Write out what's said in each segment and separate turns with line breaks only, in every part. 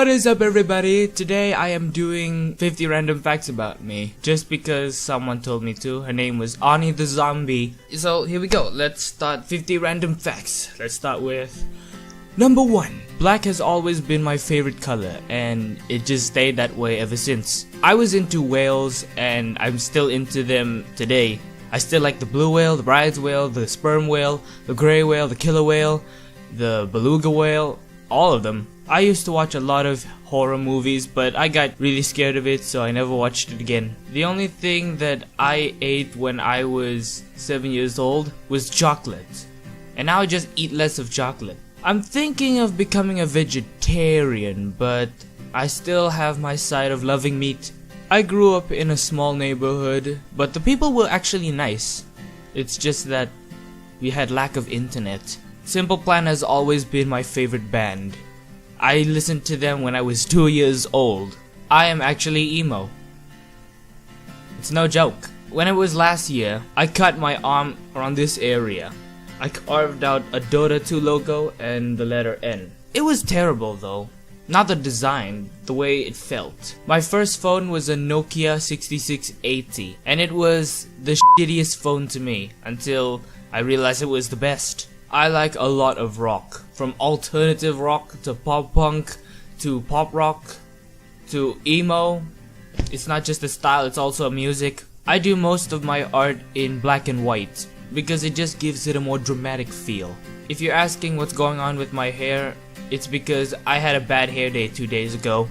What is up, everybody? Today I am doing 50 random facts about me, just because someone told me to. Her name was Awnii Thezombiie. So here we go, let's start 50 random facts. Let's start with number 1. Black has always been my favorite color, and it just stayed that way ever since. I was into whales, and I'm still into them today. I still like the blue whale, the bride's whale, the sperm whale, the gray whale, the killer whale, the beluga whale, all of them. I used to watch a lot of horror movies, but I got really scared of it, so I never watched it again. The only thing that I ate when I was 7 years old was chocolate, and now I just eat less of chocolate. I'm thinking of becoming a vegetarian, but I still have my side of loving meat. I grew up in a small neighborhood, but the people were actually nice. It's just that we had lack of internet. Simple Plan has always been my favorite band. I listened to them when I was 2 years old. I am actually emo. It's no joke. When it was last year, I cut my arm around this area. I carved out a Dota 2 logo and the letter N. It was terrible though. Not the design, the way it felt. My first phone was a Nokia 6680, and it was the shittiest phone to me until I realized it was the best. I like a lot of rock, from alternative rock to pop punk to pop rock to emo. It's not just a style, it's also a music. I do most of my art in black and white because it just gives it a more dramatic feel. If you're asking what's going on with my hair, it's because I had a bad hair day 2 days ago.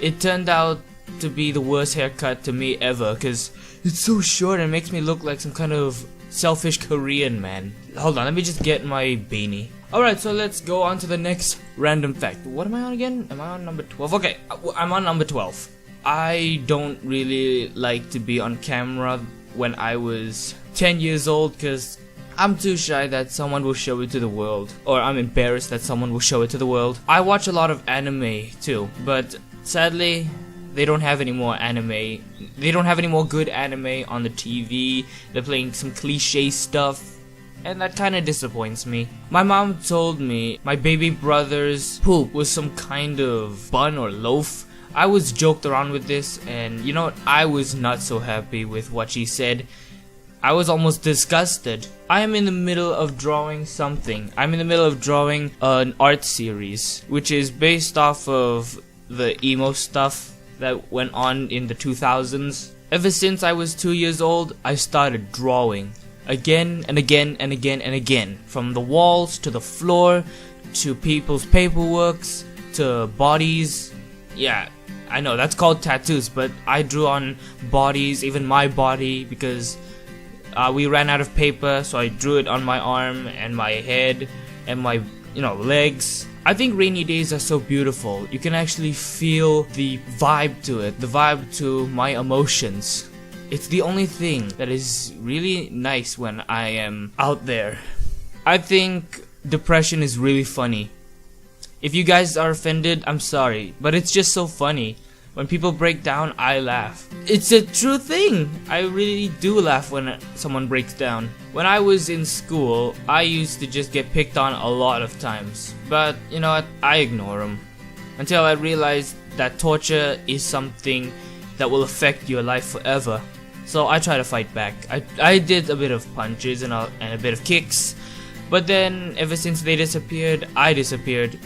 It turned out to be the worst haircut to me ever because it's so short and makes me look like some kind of selfish Korean man. Hold on, let me just get my beanie. Alright, so let's go on to the next random fact. What am I on again? Am I on number 12? Okay, I'm on number 12. I don't really like to be on camera when I was 10 years old because I'm too shy that someone will show it to the world. Or I'm embarrassed that someone will show it to the world. I watch a lot of anime too, but sadly, they don't have any more anime. They don't have any more good anime on the TV. They're playing some cliche stuff, and that kind of disappoints me. My mom told me my baby brother's poop was some kind of bun or loaf. I was joked around with this, and you know what? I was not so happy with what she said. I was almost disgusted. I am in the middle of drawing something. I'm in the middle of drawing an art series, which is based off of the emo stuff that went on in the 2000s. Ever since I was 2 years old, I started drawing. Again and again and again and again. From the walls to the floor, to people's paperworks, to bodies. Yeah, I know, that's called tattoos, but I drew on bodies, even my body, because we ran out of paper, so I drew it on my arm and my head and my, legs. I think rainy days are so beautiful. You can actually feel the vibe to it, the vibe to my emotions. It's the only thing that is really nice when I am out there. I think depression is really funny. If you guys are offended, I'm sorry, but it's just so funny. When people break down, I laugh. It's a true thing. I really do laugh when someone breaks down. When I was in school, I used to just get picked on a lot of times. But you know what? I ignore them. Until I realized that torture is something that will affect your life forever. So I try to fight back. I did a bit of punches and a bit of kicks. But then, ever since they disappeared, I disappeared.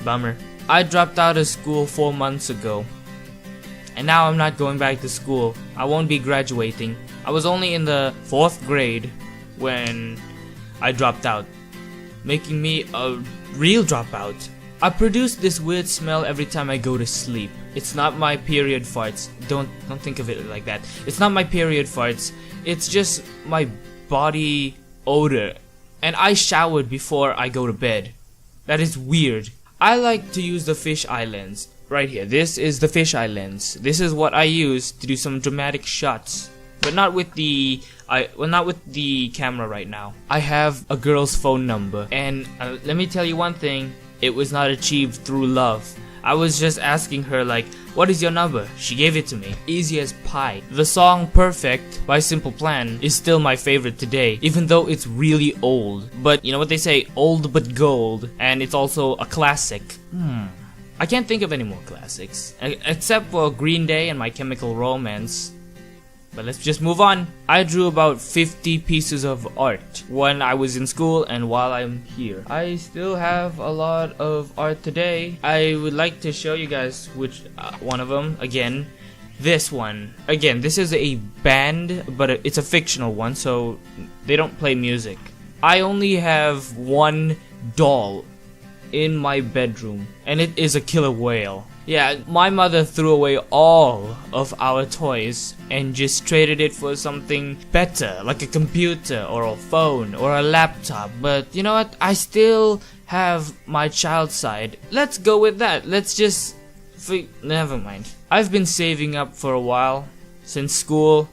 Bummer. I dropped out of school 4 months ago, and now I'm not going back to school. I won't be graduating. I was only in the 4th grade when I dropped out, making me a real dropout. I produce this weird smell every time I go to sleep. It's not my period farts. Don't think of it like that. It's not my period farts. It's just my body odor. And I showered before I go to bed. That is weird. I like to use the fisheye lens. Right here, this is the fisheye lens. This is what I use to do some dramatic shots, but not with the camera right now. I have a girl's phone number, and let me tell you one thing, it was not achieved through love. I was just asking her like, what is your number? She gave it to me. Easy as pie. The song Perfect by Simple Plan is still my favorite today, even though it's really old. But you know what they say, old but gold, and it's also a classic. I can't think of any more classics, except for Green Day and My Chemical Romance. But let's just move on. I drew about 50 pieces of art when I was in school and while I'm here. I still have a lot of art today. I would like to show you guys which one of them. Again, this one. Again, this is a band, but it's a fictional one, so they don't play music. I only have one doll in my bedroom, and it is a killer whale. Yeah, my mother threw away all of our toys and just traded it for something better, like a computer or a phone or a laptop. But you know what? I still have my child side. Let's go with that. Let's just... never mind. I've been saving up for a while, since school,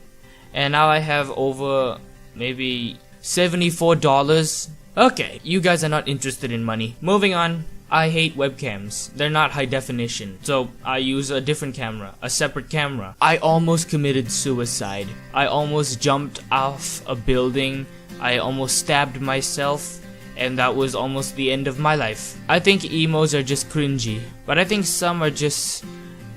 and now I have over maybe $74. Okay, you guys are not interested in money. Moving on. I hate webcams. They're not high definition, so I use a different camera, a separate camera. I almost committed suicide. I almost jumped off a building. I almost stabbed myself, and that was almost the end of my life. I think emos are just cringy, but I think some are just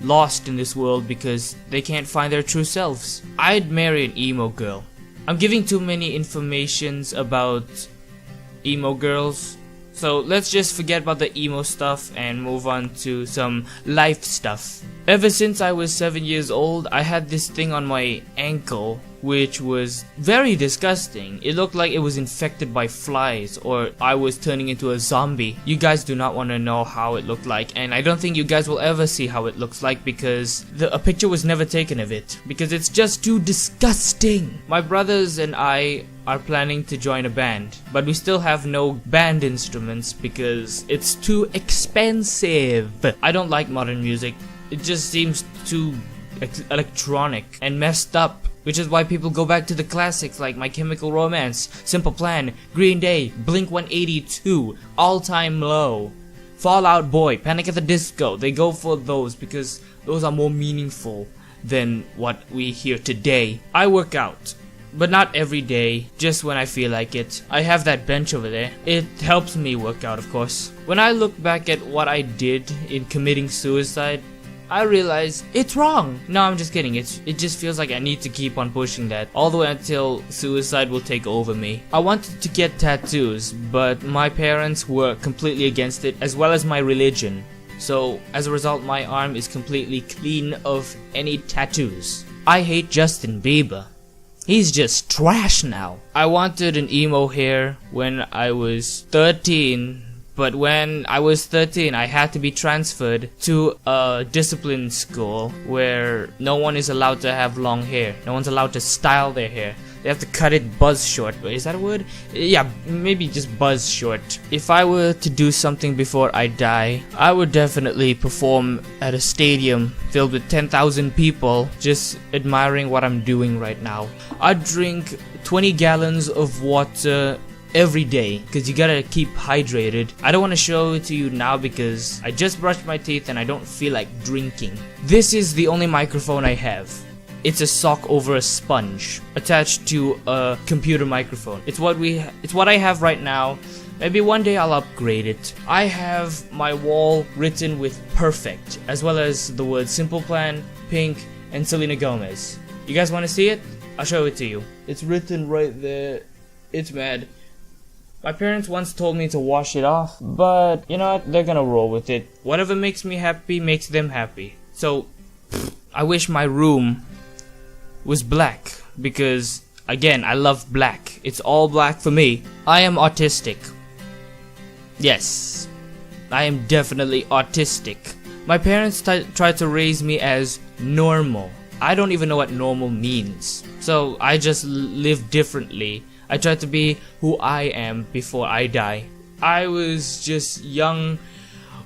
lost in this world because they can't find their true selves. I'd marry an emo girl. I'm giving too many informations about emo girls. So let's just forget about the emo stuff and move on to some life stuff. Ever since I was 7 years old, I had this thing on my ankle which was very disgusting. It looked like it was infected by flies or I was turning into a zombie. You guys do not want to know how it looked like, and I don't think you guys will ever see how it looks like because a picture was never taken of it because it's just too disgusting. My brothers and I are planning to join a band, but we still have no band instruments because it's too expensive. I don't like modern music. It just seems too electronic and messed up, which is why people go back to the classics like My Chemical Romance, Simple Plan, Green Day, Blink-182, All Time Low, Fall Out Boy, Panic at the Disco. They go for those because those are more meaningful than what we hear today. I work out, but not every day, just when I feel like it. I have that bench over there. It helps me work out, of course. When I look back at what I did in committing suicide, I realize it's wrong. No, I'm just kidding. It just feels like I need to keep on pushing that all the way until suicide will take over me. I wanted to get tattoos, but my parents were completely against it, as well as my religion. So as a result, my arm is completely clean of any tattoos. I hate Justin Bieber. He's just trash now. I wanted an emo hair when I was 13. But when I was 13, I had to be transferred to a discipline school where no one is allowed to have long hair. No one's allowed to style their hair. They have to cut it buzz short. Is that a word? Yeah, maybe just buzz short. If I were to do something before I die, I would definitely perform at a stadium filled with 10,000 people just admiring what I'm doing right now. I'd drink 20 gallons of water every day because you gotta keep hydrated. I don't want to show it to you now because I just brushed my teeth and I don't feel like drinking. This is the only microphone I have. It's a sock over a sponge attached to a computer microphone. It's what I have right now. Maybe one day I'll upgrade it. I have my wall written with perfect, as well as the words Simple Plan, Pink, and Selena Gomez. You guys want to see it? I'll show it to you. It's written right there. It's mad. My parents once told me to wash it off, but you know what? They're gonna roll with it. Whatever makes me happy makes them happy. So, I wish my room was black because, again, I love black. It's all black for me. I am autistic. Yes, I am definitely autistic. My parents tried to raise me as normal. I don't even know what normal means. So, I just live differently. I try to be who I am before I die. I was just young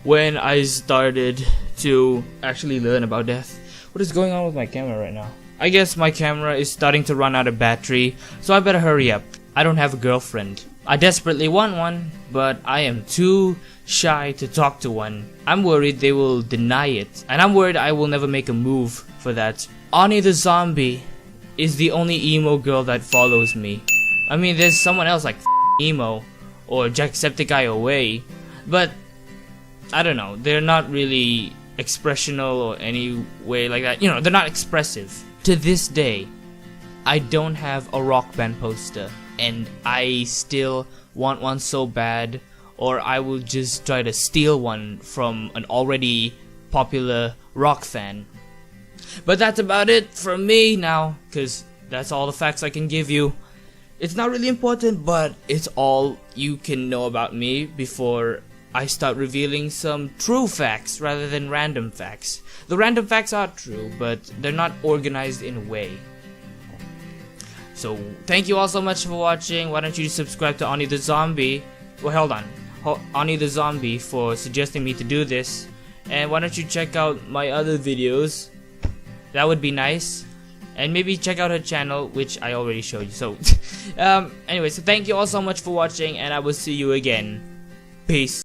when I started to actually learn about death. What is going on with my camera right now? I guess my camera is starting to run out of battery, so I better hurry up. I don't have a girlfriend. I desperately want one, but I am too shy to talk to one. I'm worried they will deny it, and I'm worried I will never make a move for that. Awnii Thezombiie is the only emo girl that follows me. I mean, there's someone else like emo or Jacksepticeye away, but I don't know, they're not really expressional or any way like that. You know, they're not expressive. To this day, I don't have a Rock Band poster, and I still want one so bad, or I will just try to steal one from an already popular rock fan. But that's about it from me now, cause that's all the facts I can give you. It's not really important, but it's all you can know about me before I start revealing some true facts rather than random facts. The random facts are true, but they're not organized in a way. So thank you all so much for watching. Why don't you subscribe to Awnii Thezombiie? Well, hold on. Awnii Thezombiie for suggesting me to do this. And why don't you check out my other videos? That would be nice. And maybe check out her channel, which I already showed you. So anyway, so thank you all so much for watching, and I will see you again. Peace.